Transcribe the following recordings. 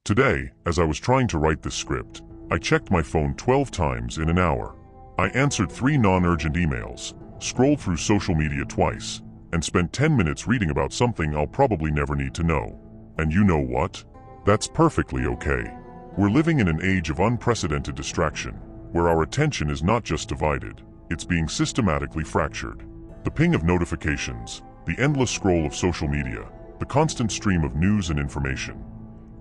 Today, as I was trying to write this script, I checked my phone 12 times in an hour. I answered 3 non-urgent emails, scrolled through social media twice, and spent 10 minutes reading about something I'll probably never need to know. And you know what? That's perfectly okay. We're living in an age of unprecedented distraction, where our attention is not just divided, it's being systematically fractured. The ping of notifications, the endless scroll of social media, the constant stream of news and information.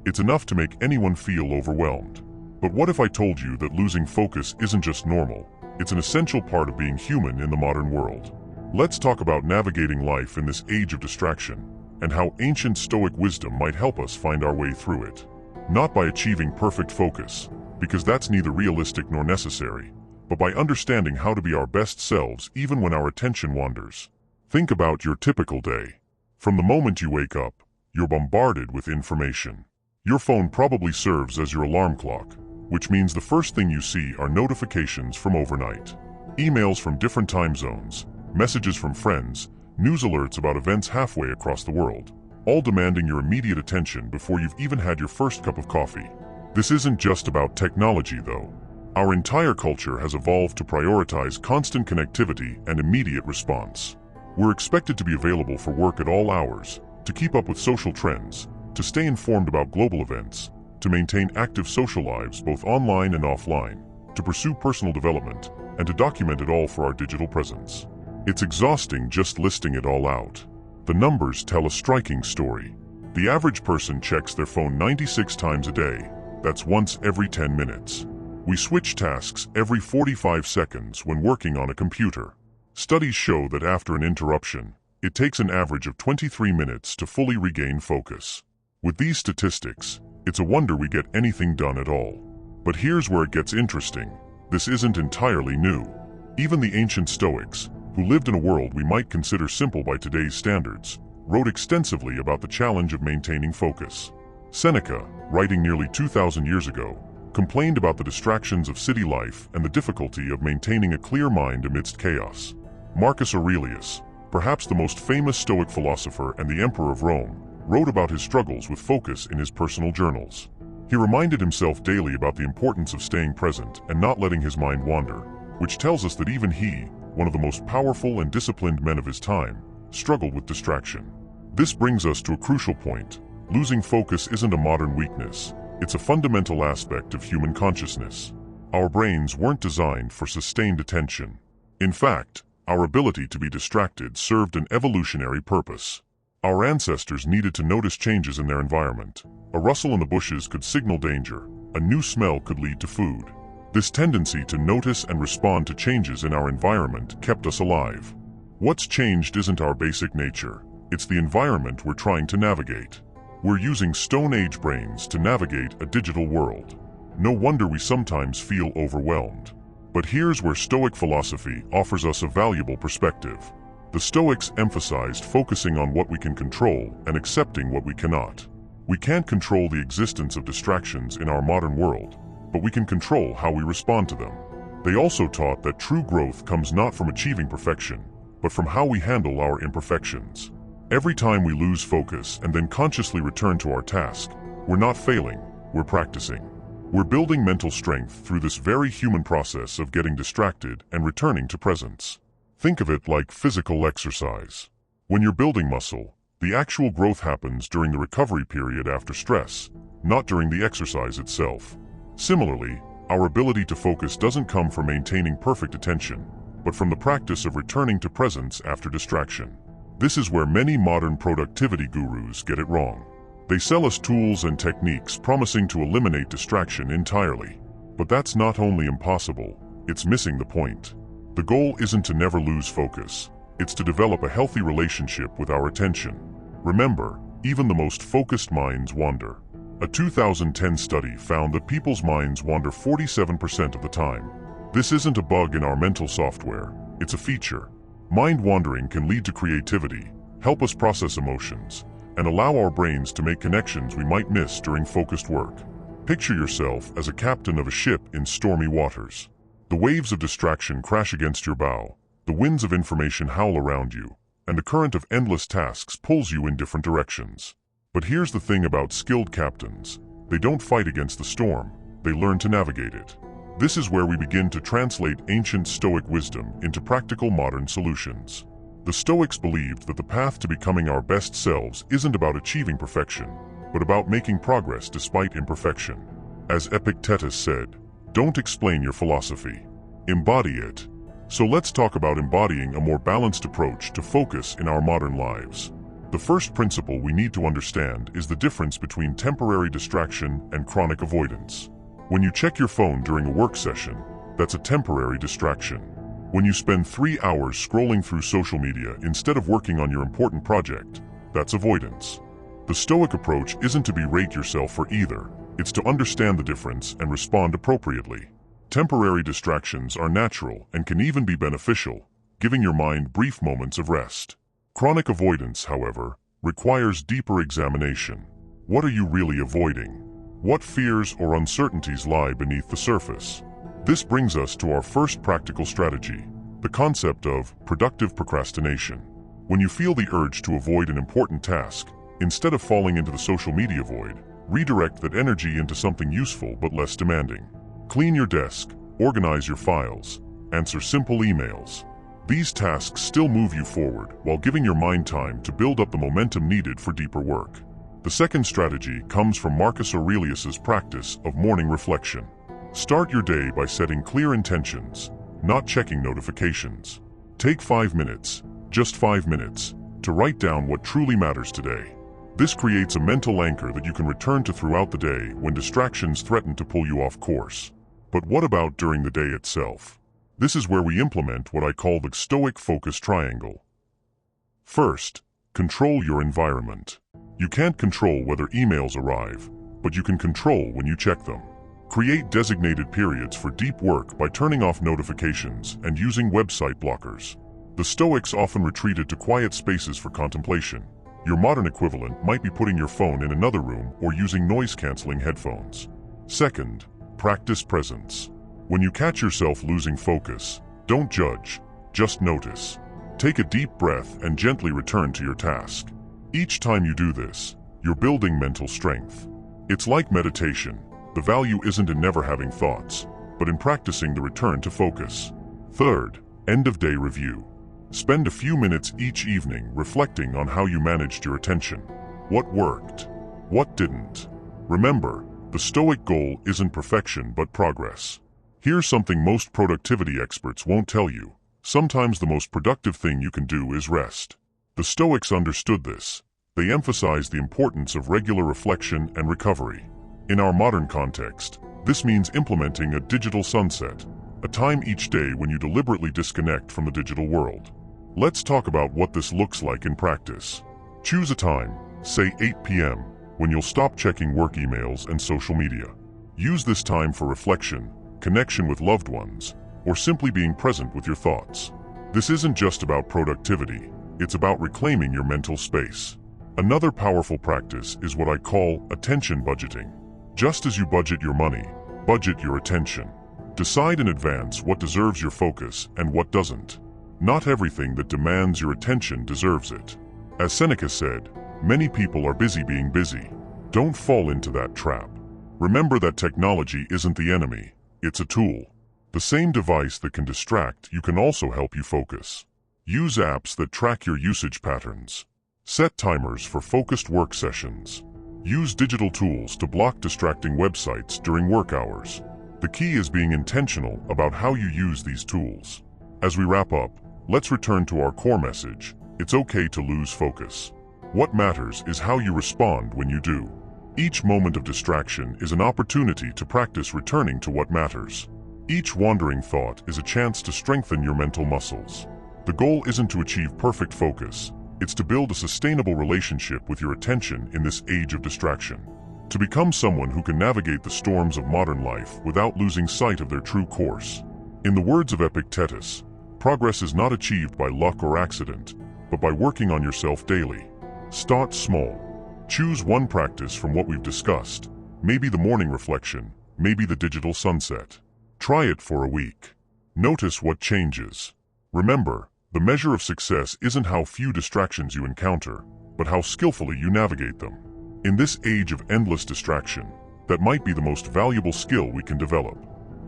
It's enough to make anyone feel overwhelmed. But what if I told you that losing focus isn't just normal, it's an essential part of being human in the modern world? Let's talk about navigating life in this age of distraction, and how ancient Stoic wisdom might help us find our way through it. Not by achieving perfect focus, because that's neither realistic nor necessary, but by understanding how to be our best selves even when our attention wanders. Think about your typical day. From the moment you wake up, you're bombarded with information. Your phone probably serves as your alarm clock, which means the first thing you see are notifications from overnight. Emails from different time zones, messages from friends, news alerts about events halfway across the world, all demanding your immediate attention before you've even had your first cup of coffee. This isn't just about technology, though. Our entire culture has evolved to prioritize constant connectivity and immediate response. We're expected to be available for work at all hours, to keep up with social trends, to stay informed about global events, to maintain active social lives both online and offline, to pursue personal development, and to document it all for our digital presence. It's exhausting just listing it all out. The numbers tell a striking story. The average person checks their phone 96 times a day. That's once every 10 minutes. We switch tasks every 45 seconds when working on a computer. Studies show that after an interruption, it takes an average of 23 minutes to fully regain focus. With these statistics, it's a wonder we get anything done at all. But here's where it gets interesting. This isn't entirely new. Even the ancient Stoics, who lived in a world we might consider simple by today's standards, wrote extensively about the challenge of maintaining focus. Seneca, writing nearly 2,000 years ago, complained about the distractions of city life and the difficulty of maintaining a clear mind amidst chaos. Marcus Aurelius, perhaps the most famous Stoic philosopher and the Emperor of Rome, wrote about his struggles with focus in his personal journals. He reminded himself daily about the importance of staying present and not letting his mind wander, which tells us that even he, one of the most powerful and disciplined men of his time, struggled with distraction. This brings us to a crucial point. Losing focus isn't a modern weakness, it's a fundamental aspect of human consciousness. Our brains weren't designed for sustained attention. In fact, our ability to be distracted served an evolutionary purpose. Our ancestors needed to notice changes in their environment. A rustle in the bushes could signal danger. A new smell could lead to food. This tendency to notice and respond to changes in our environment kept us alive. What's changed isn't our basic nature. It's the environment we're trying to navigate. We're using Stone Age brains to navigate a digital world. No wonder we sometimes feel overwhelmed. But here's where Stoic philosophy offers us a valuable perspective. The Stoics emphasized focusing on what we can control and accepting what we cannot. We can't control the existence of distractions in our modern world, but we can control how we respond to them. They also taught that true growth comes not from achieving perfection, but from how we handle our imperfections. Every time we lose focus and then consciously return to our task, we're not failing, we're practicing. We're building mental strength through this very human process of getting distracted and returning to presence. Think of it like physical exercise. When you're building muscle, the actual growth happens during the recovery period after stress, not during the exercise itself. Similarly, our ability to focus doesn't come from maintaining perfect attention, but from the practice of returning to presence after distraction. This is where many modern productivity gurus get it wrong. They sell us tools and techniques promising to eliminate distraction entirely. But that's not only impossible, it's missing the point. The goal isn't to never lose focus. It's to develop a healthy relationship with our attention. Remember, even the most focused minds wander. A 2010 study found that people's minds wander 47% of the time. This isn't a bug in our mental software, it's a feature. Mind wandering can lead to creativity, help us process emotions, and allow our brains to make connections we might miss during focused work. Picture yourself as a captain of a ship in stormy waters. The waves of distraction crash against your bow, the winds of information howl around you, and the current of endless tasks pulls you in different directions. But here's the thing about skilled captains. They don't fight against the storm, they learn to navigate it. This is where we begin to translate ancient Stoic wisdom into practical modern solutions. The Stoics believed that the path to becoming our best selves isn't about achieving perfection, but about making progress despite imperfection. As Epictetus said, "Don't explain your philosophy. Embody it." So let's talk about embodying a more balanced approach to focus in our modern lives. The first principle we need to understand is the difference between temporary distraction and chronic avoidance. When you check your phone during a work session, that's a temporary distraction. When you spend 3 hours scrolling through social media instead of working on your important project, that's avoidance. The Stoic approach isn't to berate yourself for either, it's to understand the difference and respond appropriately. Temporary distractions are natural and can even be beneficial, giving your mind brief moments of rest. Chronic avoidance, however, requires deeper examination. What are you really avoiding? What fears or uncertainties lie beneath the surface? This brings us to our first practical strategy, the concept of productive procrastination. When you feel the urge to avoid an important task, instead of falling into the social media void, redirect that energy into something useful but less demanding. Clean your desk, organize your files, answer simple emails. These tasks still move you forward while giving your mind time to build up the momentum needed for deeper work. The second strategy comes from Marcus Aurelius's practice of morning reflection. Start your day by setting clear intentions, not checking notifications. Take 5 minutes, just 5 minutes, to write down what truly matters today. This creates a mental anchor that you can return to throughout the day when distractions threaten to pull you off course. But what about during the day itself? This is where we implement what I call the Stoic focus triangle. First, control your environment. You can't control whether emails arrive, but you can control when you check them. Create designated periods for deep work by turning off notifications and using website blockers. The Stoics often retreated to quiet spaces for contemplation. Your modern equivalent might be putting your phone in another room or using noise-canceling headphones. Second, practice presence. When you catch yourself losing focus, don't judge, just notice. Take a deep breath and gently return to your task. Each time you do this, you're building mental strength. It's like meditation. The value isn't in never having thoughts, but in practicing the return to focus. Third, end-of-day review. Spend a few minutes each evening reflecting on how you managed your attention. What worked? What didn't? Remember, the Stoic goal isn't perfection but progress. Here's something most productivity experts won't tell you. Sometimes the most productive thing you can do is rest. The Stoics understood this. They emphasized the importance of regular reflection and recovery. In our modern context, this means implementing a digital sunset, a time each day when you deliberately disconnect from the digital world. Let's talk about what this looks like in practice. Choose a time, say 8 p.m., when you'll stop checking work emails and social media. Use this time for reflection, connection with loved ones, or simply being present with your thoughts. This isn't just about productivity, it's about reclaiming your mental space. Another powerful practice is what I call attention budgeting. Just as you budget your money, budget your attention. Decide in advance what deserves your focus and what doesn't. Not everything that demands your attention deserves it. As Seneca said, many people are busy being busy. Don't fall into that trap. Remember that technology isn't the enemy, it's a tool. The same device that can distract you can also help you focus. Use apps that track your usage patterns. Set timers for focused work sessions. Use digital tools to block distracting websites during work hours. The key is being intentional about how you use these tools. As we wrap up, let's return to our core message. It's okay to lose focus. What matters is how you respond when you do. Each moment of distraction is an opportunity to practice returning to what matters. Each wandering thought is a chance to strengthen your mental muscles. The goal isn't to achieve perfect focus, it's to build a sustainable relationship with your attention in this age of distraction. To become someone who can navigate the storms of modern life without losing sight of their true course. In the words of Epictetus, progress is not achieved by luck or accident, but by working on yourself daily. Start small. Choose one practice from what we've discussed, maybe the morning reflection, maybe the digital sunset. Try it for a week. Notice what changes. Remember, the measure of success isn't how few distractions you encounter, but how skillfully you navigate them. In this age of endless distraction, That might be the most valuable skill we can develop.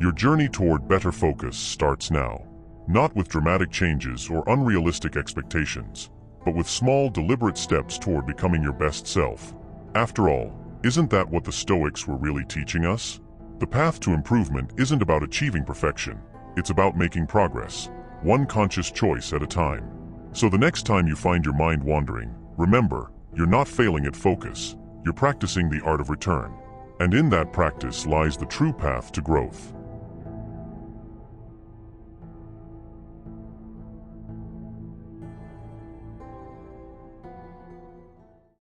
Your journey toward better focus starts now. Not with dramatic changes or unrealistic expectations, but with small, deliberate steps toward becoming your best self. After all, isn't that what the Stoics were really teaching us? The path to improvement isn't about achieving perfection. It's about making progress, one conscious choice at a time. So the next time you find your mind wandering, remember, you're not failing at focus. You're practicing the art of return. And in that practice lies the true path to growth.